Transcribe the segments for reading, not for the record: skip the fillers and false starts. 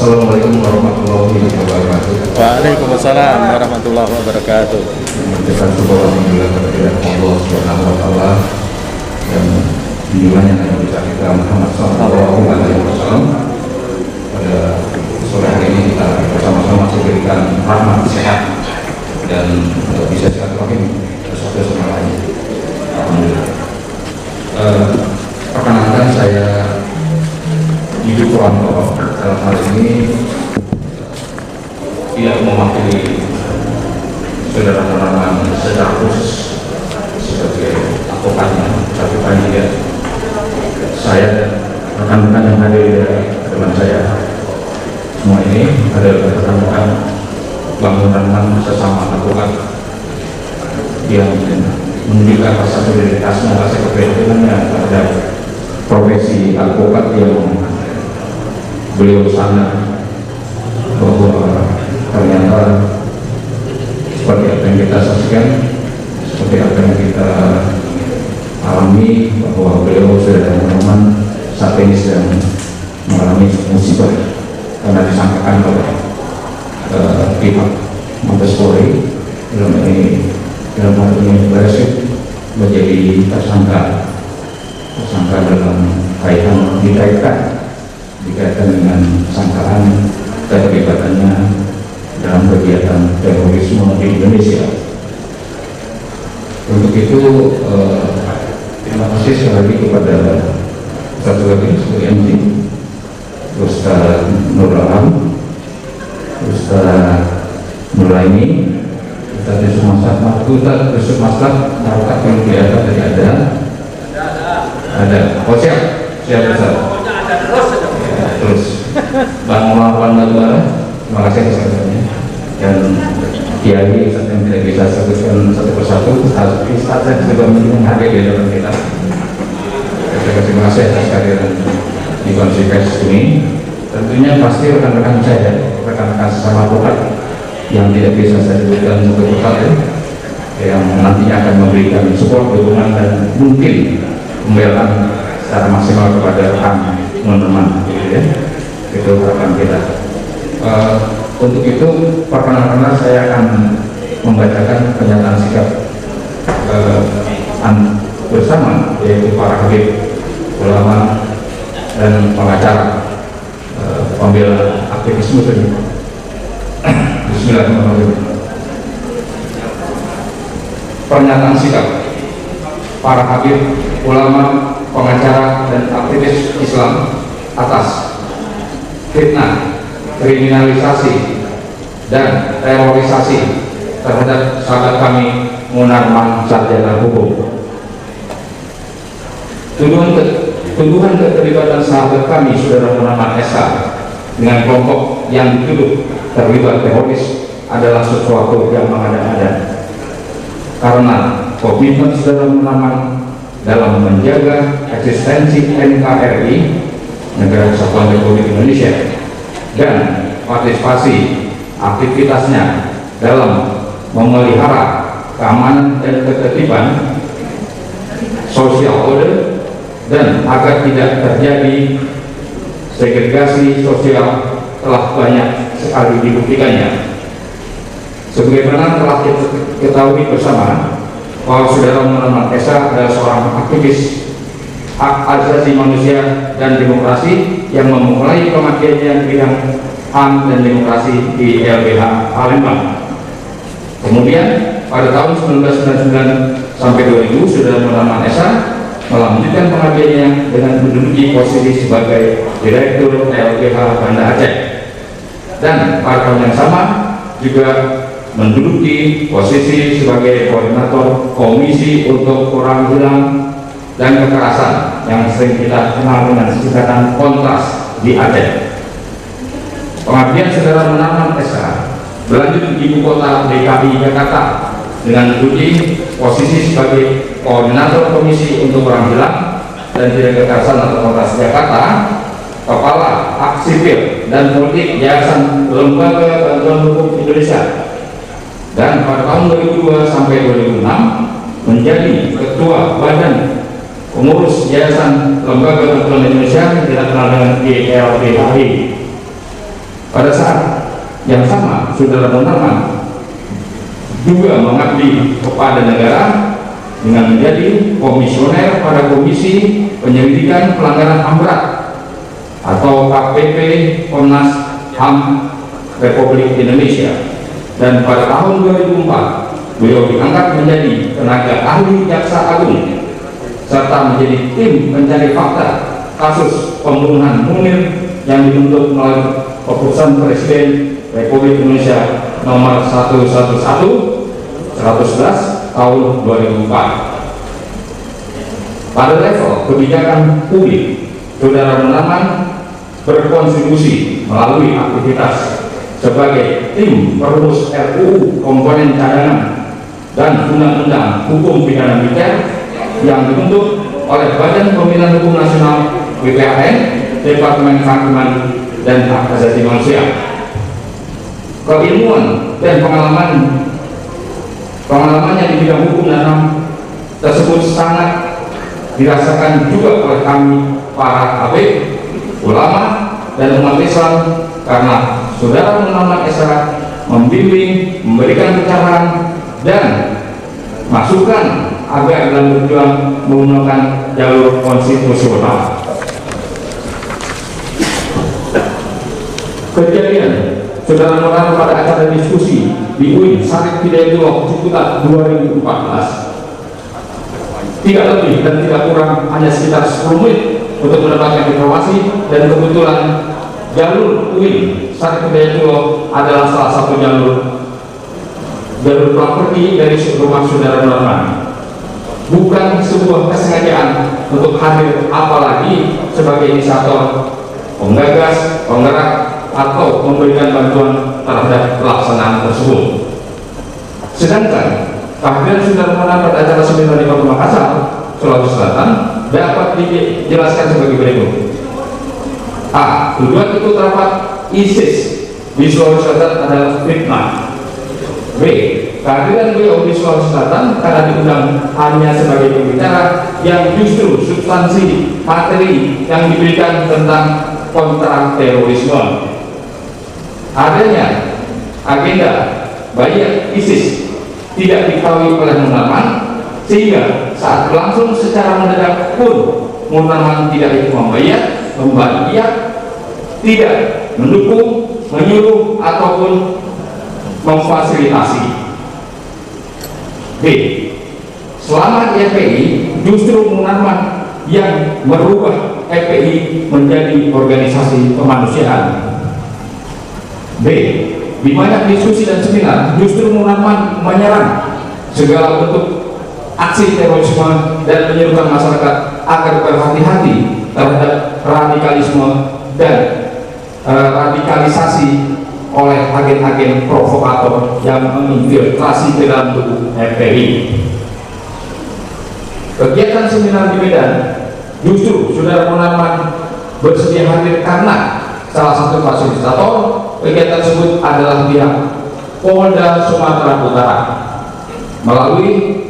Assalamualaikum warahmatullahi wabarakatuh. Waalaikumsalam warahmatullahi wabarakatuh. Mengucapkan syukur alhamdulillah kepada Allah Subhanahu wa taala yang junjungannya Nabi kita Muhammad sallallahu alaihi wasallam. Pada sore hari ini kita bersama-sama diberikan rahmat sehat dan bisa silaturahim satu sama lain. Alhamdulillah. Perkenalkan saya Yudi Purwanto. Dalam hal ini tidak mewakili saudara-saudara secara khusus sebagai advokatnya, tapi paling tidak saya dan rekan-rekan yang hadir di depan saya semua ini adalah rekan-rekan bangunan sesama advokat yang menunjukkan rasa solidaritasnya, rasa keprihatinannya terhadap profesi advokat yang beliau sadar bahwa ternyata seperti apa yang kita saksikan, seperti apa yang kita alami, bahwa beliau sudah teman-teman saat ini sedang mengalami musibah karena disangkakan oleh pihak Mabes Polri dalam hal ini berhasil menjadi tersangka dalam dikaitkan dengan sangkaan keterlibatannya dalam kegiatan terorisme di Indonesia. Untuk itu terima kasih sekali lagi kepada satu lagi MC Ustaz Nurul, Ustaz Nuraini, Ustaz Yusuf Masak, Marokat yang kelihatan tadi ada. Oh siap Ustaz. Terus Bang Muhammad Batubara, terima kasih atas kerjanya. Dan Kiai Ustaz yang tidak bisa sebutkan satu persatu, Ustaz juga mungkin hadir di dalam kita. Terima kasih atas kehadiran di konferensi ini. Tentunya pasti rekan-rekan saya, rekan-rekan sesama advokat yang tidak bisa saya sebutkan satu persatu, yang nantinya akan memberikan support, dukungan dan mungkin pembelaan secara maksimal kepada rekan teman-teman, gitu ya. Itu harapan kita. Untuk itu perkenalkan saya akan membacakan pernyataan sikap bersama, yaitu para habib, ulama dan pengacara pembela aktivis muslim. Bismillahirrahmanirrahim. Pernyataan sikap para habib, ulama, pengacara dan aktivis Islam atas fitnah, kriminalisasi dan terorisasi terhadap sahabat kami Munarman sarjana hukum. Tuduhan keterlibatan sahabat kami saudara Munarman SH dengan kelompok yang dituduh terlibat teroris adalah sesuatu yang mengada-ada, karena komitmen saudara Munarman dalam menjaga eksistensi NKRI, Negara Kesatuan Republik Indonesia, dan partisipasi aktivitasnya dalam memelihara keamanan dan ketertiban, social order, dan agar tidak terjadi segregasi sosial telah banyak sekali dibuktikannya. Sebagaimana telah kita ketahui bersama bahwa saudara Munarman SH adalah seorang aktivis hak asasi manusia dan demokrasi yang memulai pengabdiannya di bidang HAM dan demokrasi di LBH Palembang. Kemudian pada tahun 1999 sampai 2000 Saudara Munarman Esa melanjutkan pengabdiannya dengan menduduki posisi sebagai Direktur LBH Banda Aceh, dan pada tahun yang sama juga menduduki posisi sebagai Koordinator Komisi untuk Orang Hilang dan Kekerasan yang sering kita kenal dengan singkatan Kontras di Aceh. Pengabdian Saudara Munarman Esa berlanjut di ibu kota DKI Jakarta dengan menduduki posisi sebagai Koordinator Komisi untuk Orang Hilang dan Tidak Kekerasan atau Kontras Jakarta, Kepala Hak Sipil dan Politik Yayasan Lembaga Bantuan Hukum Indonesia, dan pada tahun 2002 sampai 2006 menjadi Ketua Badan Pengurus Yayasan Lembaga Bantuan Indonesia yang kita kenal dengan YLBHI. Pada saat yang sama, Saudara Munarman juga mengabdi kepada negara dengan menjadi komisioner pada Komisi Penyelidikan Pelanggaran HAM Berat atau KPP Komnas HAM Republik Indonesia, dan pada tahun 2004 beliau diangkat menjadi tenaga ahli Jaksa Agung serta menjadi tim pencari fakta kasus pembunuhan Munir yang dibentuk melalui Keputusan Presiden Republik Indonesia nomor 111 tahun 2004. Pada level kebijakan publik, Saudara Munarman berkontribusi melalui aktivitas sebagai tim perumus RUU komponen cadangan dan Undang-Undang Hukum Pidana Militer yang dibentuk oleh Badan Pembinaan Hukum Nasional BPHN, Departemen Kehakiman dan Hak Asasi Manusia. Keilmuan dan pengalamannya di bidang hukum dan HAM tersebut sangat dirasakan juga oleh kami para habib, ulama, dan umat Islam, karena Saudara Munarman Esa membimbing, memberikan pencerahan dan masukan agar dalam berjuang menggunakan jalur konstitusional. Kejadian Saudara Munarman pada acara diskusi di UIN Syarif Hidayatullah Ciputat 2014 tidak lebih dan tidak kurang hanya sekitar 10 menit untuk mendapatkan informasi, dan kebetulan jalur UIN Syarif Hidayatullah adalah salah satu jalur pulang pergi dari rumah Saudara Munarman. Bukan sebuah kesengajaan untuk hadir, apalagi sebagai inisiator, penggagas, penggerak, atau memberikan bantuan terhadap pelaksanaan tersebut. Sedangkan kehadiran Saudara Munarman pada acara seminar di Kota Makassar, Sulawesi Selatan dapat dijelaskan sebagai berikut. A. Tujuan ikut rapat ISIS di Sulawesi Selatan adalah fitnah. B. Kehadiran beliau di Sulawesi Selatan karena diundang hanya sebagai pembicara yang justru substansi materi yang diberikan tentang kontra terorisme. Adanya agenda bayat ISIS tidak diketahui oleh Munarman, sehingga saat berlangsung secara mendadak pun Munarman tidak ikut membayat, membayat, tidak mendukung, menyuruh, ataupun memfasilitasi. B. Selama di FPI justru Munarman yang merubah FPI menjadi organisasi kemanusiaan. B. Di banyak diskusi dan seminar justru Munarman menyerang segala bentuk aksi terorisme dan menyerukan masyarakat agar berhati-hati terhadap radikalisme dan radikalisasi oleh agen-agen provokator yang menginfiltrasi ke dalam tubuh FPI. Kegiatan seminar di Medan justru Saudara Munarman bersedia hadir karena salah satu fasilitator kegiatan tersebut adalah pihak Polda Sumatera Utara melalui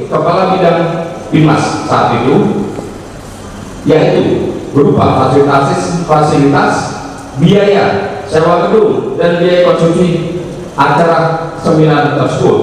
Kepala Bidang Bimas saat itu, yaitu berupa fasilitas biaya sewa gedung dan biaya konsumsi acara seminar tersebut.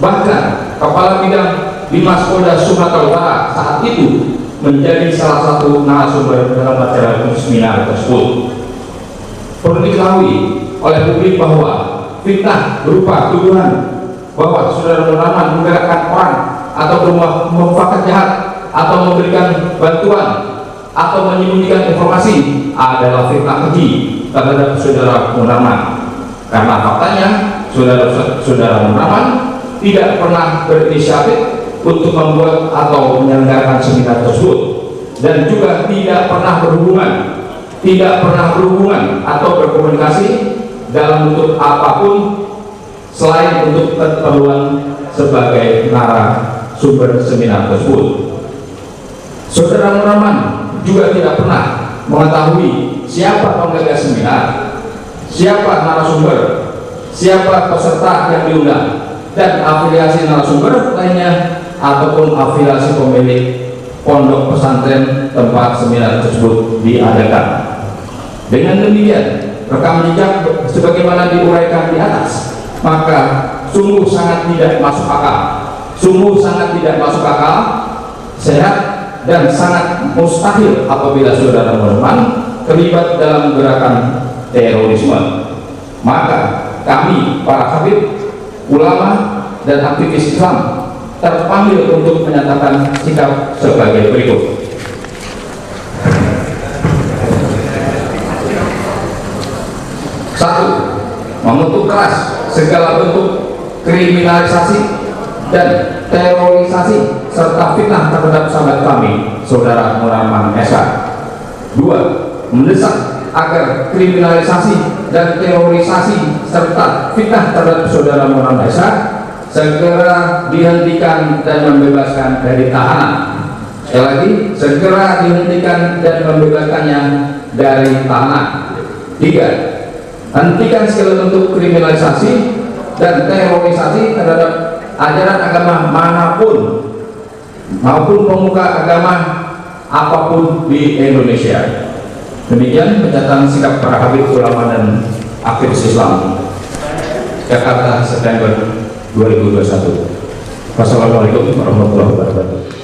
Bahkan Kepala Bidang Bimas Polda Sumatera Utara saat itu menjadi salah satu narasumber dalam acara seminar tersebut. Perlu diketahui oleh publik bahwa fitnah berupa tuduhan bahwa saudara Munarman menggerakkan orang atau memfakat jahat atau memberikan bantuan atau menyembunyikan informasi adalah fitnah keji terhadap saudara Munarman. Karena faktanya saudara Munarman tidak pernah berinisiatif untuk membuat atau menyelenggarakan seminar tersebut, dan juga tidak pernah berhubungan atau berkomunikasi dalam bentuk apapun selain untuk keperluan sebagai narasumber seminar tersebut. Saudara Munarman juga tidak pernah mengetahui siapa penggagas seminar, siapa narasumber, siapa peserta yang diundang, dan afiliasi narasumber lainnya ataupun afiliasi pemilik pondok pesantren tempat seminar tersebut diadakan. Dengan demikian, rekam jejak sebagaimana diuraikan di atas, maka sungguh sangat tidak masuk akal, sehat dan sangat mustahil apabila saudara Munarman terlibat dalam gerakan terorisme. Maka kami, para habib, ulama dan aktivis Islam terpanggil untuk menyatakan sikap sebagai berikut. Satu, mengutuk keras segala bentuk kriminalisasi dan terorisasi serta fitnah terhadap sahabat kami, saudara Munarman SH. Dua, mendesak agar kriminalisasi dan terorisasi serta fitnah terhadap saudara Munarman SH segera dihentikan dan membebaskan dari tahanan. Sekali lagi, segera dihentikan dan membebaskannya dari tahanan. Tiga, hentikan segala bentuk kriminalisasi dan terorisasi terhadap ajaran agama manapun maupun pemuka agama apapun di Indonesia. Demikian pernyataan sikap para habib, ulama dan aktivis Islam, Jakarta, September 2021. Wassalamualaikum warahmatullahi wabarakatuh.